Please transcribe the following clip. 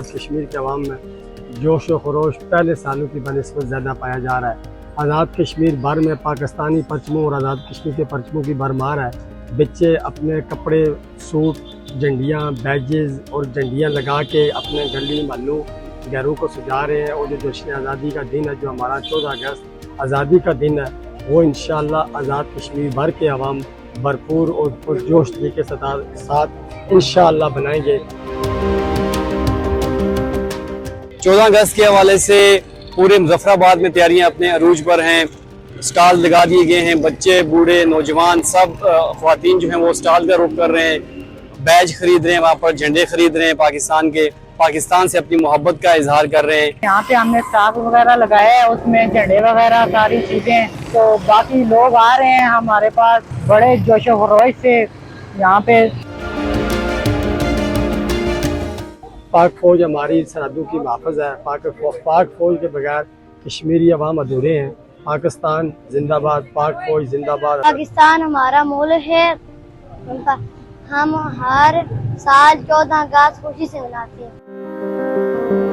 आज़ाद कश्मीर के अवाम में जोश व खरोश पहले सालों की बनस्बत ज़्यादा पाया जा रहा है। आज़ाद कश्मीर भर में पाकिस्तानी परचमों और आज़ाद कश्मीर के परचमों की भरमार है। बच्चे अपने कपड़े, सूट, झंडियाँ, बैजेज़ और झंडियाँ लगा के अपने गली महलों घरों को सजा रहे हैं। और जो जश्न आज़ादी का दिन है, जो हमारा 14 अगस्त आज़ादी का दिन है, वो इंशाअल्लाह आज़ाद कश्मीर भर के अवाम भरपूर और पुरजोश तरीके के साथ इंशाअल्लाह बनाएंगे। 14 अगस्त के हवाले से पूरे मुजफ्फराबाद में तैयारियां अपने अरूज पर हैं। स्टॉल लगा दिए गए हैं। बच्चे, बूढ़े, नौजवान सब ख्वातीन जो हैं वो स्टॉल का रुख कर रहे हैं, बैज खरीद रहे हैं, वहाँ पर झंडे खरीद रहे हैं पाकिस्तान के, पाकिस्तान से अपनी मोहब्बत का इजहार कर रहे हैं। यहाँ पे हमने स्टाफ वगैरह लगाया है, उसमें झंडे वगैरह सारी चीजें, तो बाकी लोग आ रहे हैं हमारे पास बड़े जोशो खरोश से। यहाँ पे पाक फौज हमारी सरहदों की मुहाफ़िज़ है। पाक फौज के बगैर कश्मीरी अवाम अधूरे हैं। पाकिस्तान जिंदाबाद, पाक फौज जिंदाबाद। पाकिस्तान हमारा मुल्क है, हम हर साल 14 अगस्त खुशी से मनाते हैं।